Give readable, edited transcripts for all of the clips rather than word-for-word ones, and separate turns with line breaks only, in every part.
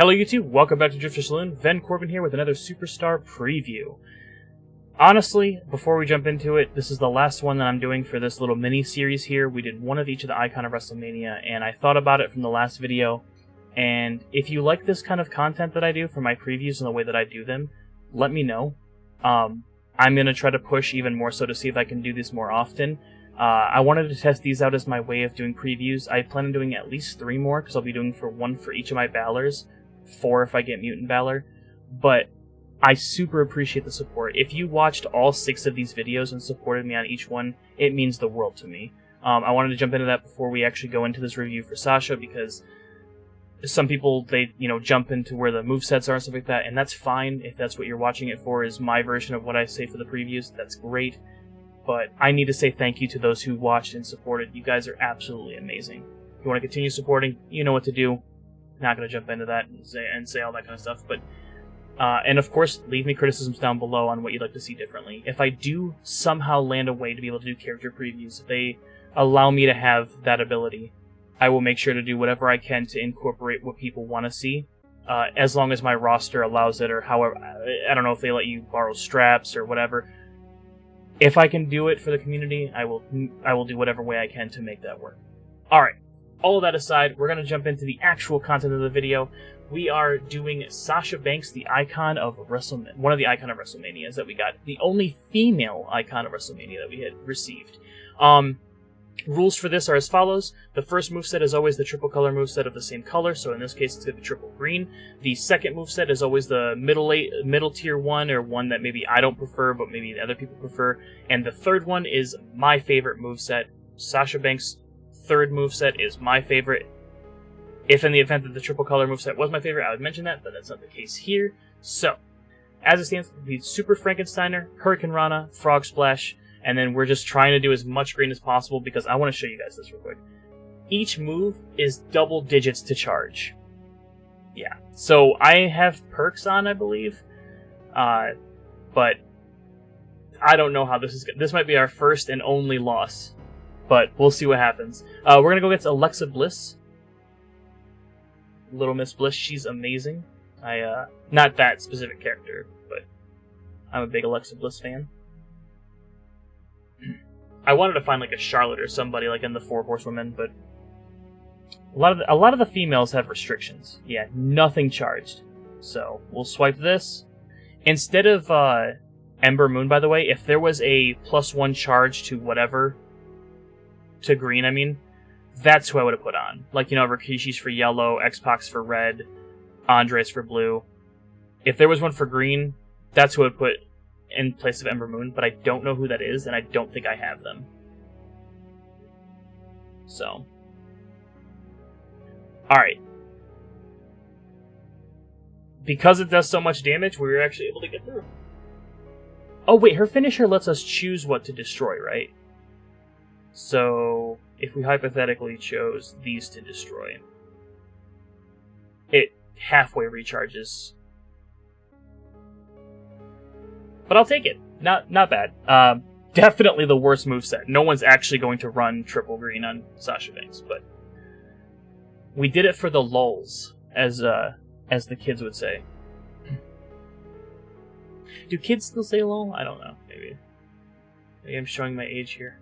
Hello YouTube, welcome back to Drifter Saloon. Ven Corbin here with another Superstar Preview. Honestly, before we jump into it, this is the last one that I'm doing for this little mini-series here. We did one of each of the Icon of WrestleMania, and I thought about it from the last video. And if you like this kind of content that I do for my previews and the way that I do them, let me know. I'm going to try to push even more so to see if I can do this more often. I wanted to test these out as my way of doing previews. I plan on doing at least 3 more, because I'll be doing one for each of my Balors. 4 if I get Mutant Balor, but I super appreciate the support. If you watched all 6 of these videos and supported me on each one, it means the world to me. I wanted to jump into that before we actually go into this review for Sasha, because some people, they jump into where the movesets are and stuff like that, and that's fine. If that's what you're watching it for, is my version of what I say for the previews, that's great. But I need to say thank you to those who watched and supported. You guys are absolutely amazing. If you want to continue supporting, you know what to do. Not going to jump into that and say all that kind of stuff, but and of course, leave me criticisms down below on what you'd like to see differently. If I do somehow land a way to be able to do character previews, if they allow me to have that ability, I will make sure to do whatever I can to incorporate what people want to see, as long as my roster allows it, or however, I don't know if they let you borrow straps or whatever. If I can do it for the community, I will do whatever way I can to make that work. Alright. All of that aside, we're going to jump into the actual content of the video. We are doing Sasha Banks, the Icon of WrestleMania, one of the Icon of WrestleManias that we got. The only female Icon of WrestleMania that we had received. Rules for this are as follows. The first moveset is always the triple color moveset of the same color, so in this case it's going to be triple green. The second moveset is always the middle tier one, or one that maybe I don't prefer, but maybe other people prefer. And the third one is my favorite moveset. Sasha Banks' third moveset is my favorite. If in the event that the triple color moveset was my favorite, I would mention that, but that's not the case here. So, as it stands, the Super Frankensteiner, Hurricane Rana, Frog Splash, and then we're just trying to do as much green as possible because I want to show you guys this real quick. Each move is double digits to charge. Yeah, so I have perks on, I believe, but I don't know how this is. This might be our first and only loss. But we'll see what happens. We're going to go against Alexa Bliss. Little Miss Bliss, she's amazing. Not that specific character, but I'm a big Alexa Bliss fan. I wanted to find like a Charlotte or somebody like in the 4 Horsewomen, but a lot of the females have restrictions. Yeah, nothing charged. So we'll swipe this. Instead of Ember Moon, by the way, if there was a +1 charge to whatever, to green, I mean, that's who I would have put on. Like, Rikishi's for yellow, X-Pac's for red, Andre's for blue. If there was one for green, that's who I would put in place of Ember Moon, but I don't know who that is, and I don't think I have them. So. Alright. Because it does so much damage, we were actually able to get through. Oh wait, her finisher lets us choose what to destroy, right? So, if we hypothetically chose these to destroy, it halfway recharges. But I'll take it. Not bad. Definitely the worst moveset. No one's actually going to run triple green on Sasha Banks, but we did it for the lulz, as the kids would say. Do kids still say lol? I don't know. Maybe I'm showing my age here.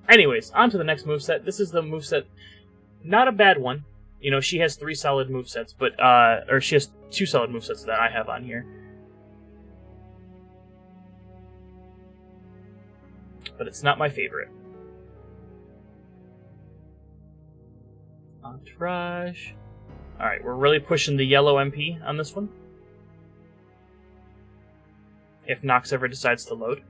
Anyways, on to the next moveset. This is the moveset, not a bad one. She has 3 solid movesets, but, or she has 2 solid movesets that I have on here. But it's not my favorite. Entourage. Alright, we're really pushing the yellow MP on this one. If Nox ever decides to load.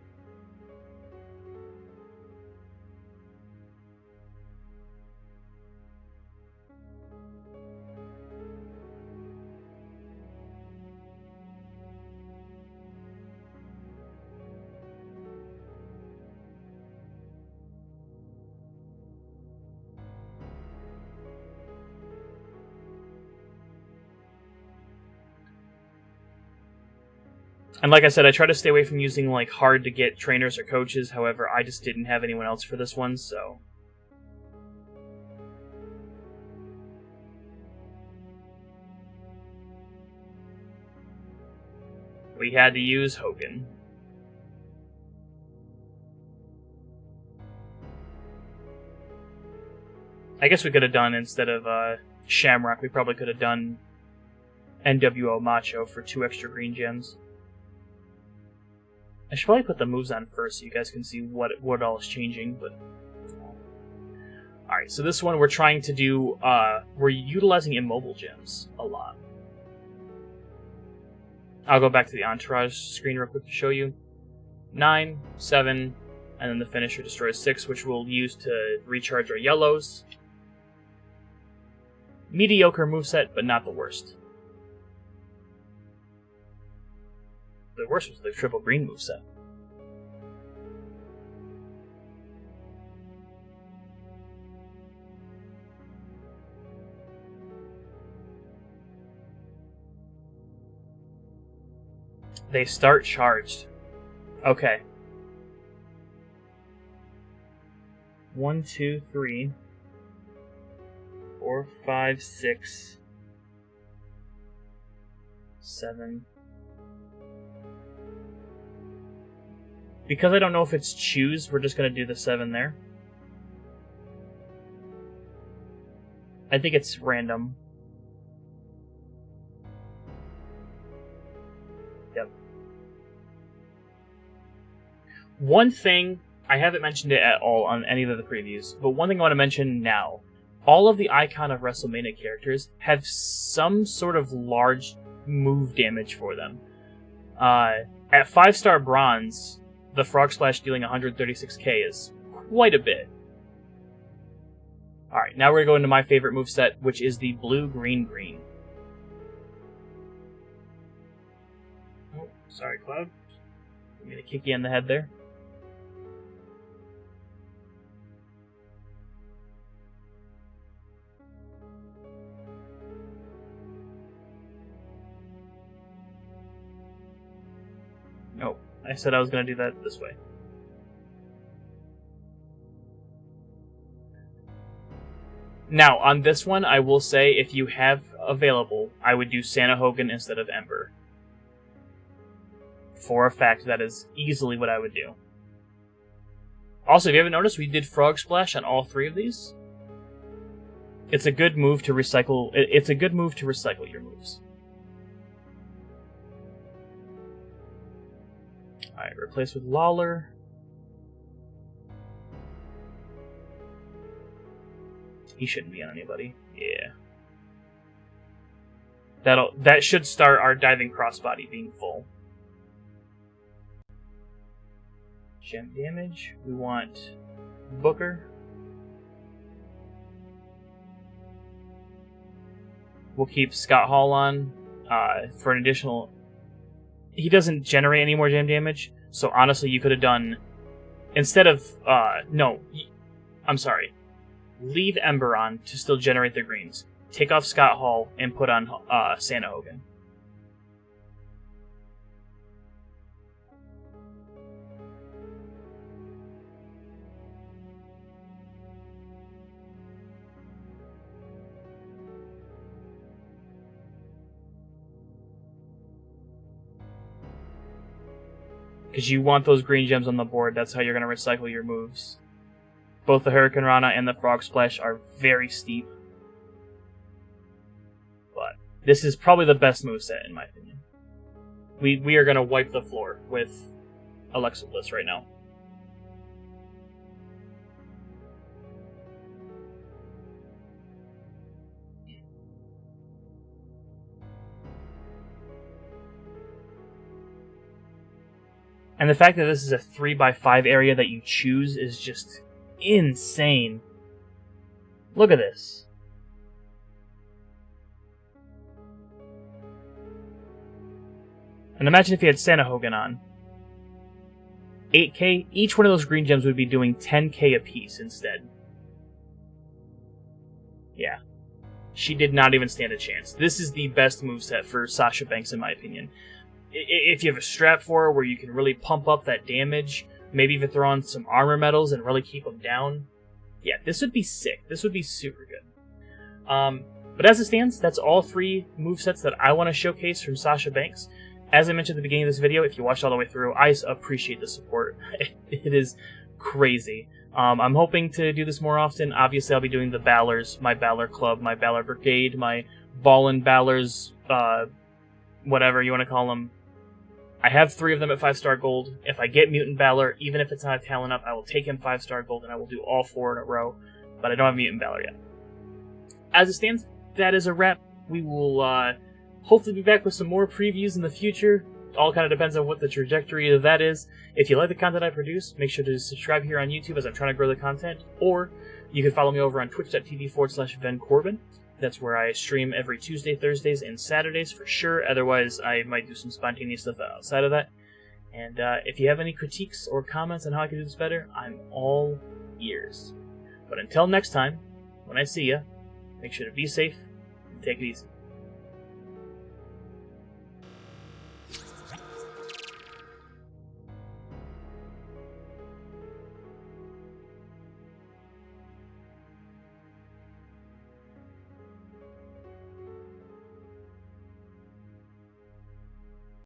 And like I said, I try to stay away from using like hard to get trainers or coaches. However, I just didn't have anyone else for this one, so We had to use Hogan. I guess we could have done, instead of Shamrock, we probably could have done NWO Macho for 2 extra green gems. I should probably put the moves on first so you guys can see what all is changing, but... Alright, so this one we're trying to do, we're utilizing immobile gems a lot. I'll go back to the Entourage screen real quick to show you. 9, 7, and then the finisher destroys 6, which we'll use to recharge our yellows. Mediocre moveset, but not the worst. The worst was the triple green moveset. They start charged. Okay. 1, 2, 3, 4, 5, 6, 7. Because I don't know if it's choose, we're just going to do the 7 there. I think it's random. Yep. One thing, I haven't mentioned it at all on any of the previews, but one thing I want to mention now. All of the Icon of WrestleMania characters have some sort of large move damage for them. At 5-star bronze, the Frog Splash dealing 136k is quite a bit. Alright, now we're going to go into my favorite moveset, which is the blue-green-green. Oh, sorry, Cloud. I'm going to kick you in the head there. Nope. I said I was going to do that this way. Now, on this one, I will say, if you have available, I would do Santa Hogan instead of Ember. For a fact, that is easily what I would do. Also, if you haven't noticed, we did Frog Splash on all 3 of these. It's a good move to recycle. It's a good move to recycle your moves. Alright, replace with Lawler. He shouldn't be on anybody. Yeah. That should start our diving crossbody being full. Gem damage. We want Booker. We'll keep Scott Hall on for an additional... He doesn't generate any more gem damage, so honestly you could have done... Instead of... no. I'm sorry. Leave Ember on to still generate the greens. Take off Scott Hall and put on Santa Hogan. Because you want those green gems on the board, that's how you're going to recycle your moves. Both the Hurricane Rana and the Frog Splash are very steep. But this is probably the best moveset, in my opinion. We are going to wipe the floor with Alexa Bliss right now. And the fact that this is a 3x5 area that you choose is just insane. Look at this. And imagine if you had Santa Hogan on. 8k, each one of those green gems would be doing 10k apiece instead. Yeah. She did not even stand a chance. This is the best moveset for Sasha Banks, in my opinion. If you have a strap for her where you can really pump up that damage, maybe even throw on some armor medals and really keep them down, yeah, this would be sick. This would be super good. But as it stands, that's all 3 movesets that I want to showcase from Sasha Banks. As I mentioned at the beginning of this video, if you watched all the way through, I appreciate the support. It is crazy. I'm hoping to do this more often. Obviously, I'll be doing the Ballers, my Baller Club, my Baller Brigade, my Ballin' Ballers, whatever you want to call them. I have 3 of them at 5-star gold. If I get Mutant Baller, even if it's not a talent up, I will take him 5-star gold, and I will do all 4 in a row. But I don't have Mutant Baller yet. As it stands, that is a wrap. We will hopefully be back with some more previews in the future. All kind of depends on what the trajectory of that is. If you like the content I produce, make sure to subscribe here on YouTube as I'm trying to grow the content. Or you can follow me over on twitch.tv/VenCorbin. That's where I stream every Tuesday, Thursdays, and Saturdays for sure. Otherwise, I might do some spontaneous stuff outside of that. And if you have any critiques or comments on how I can do this better, I'm all ears. But until next time, when I see ya, make sure to be safe and take it easy.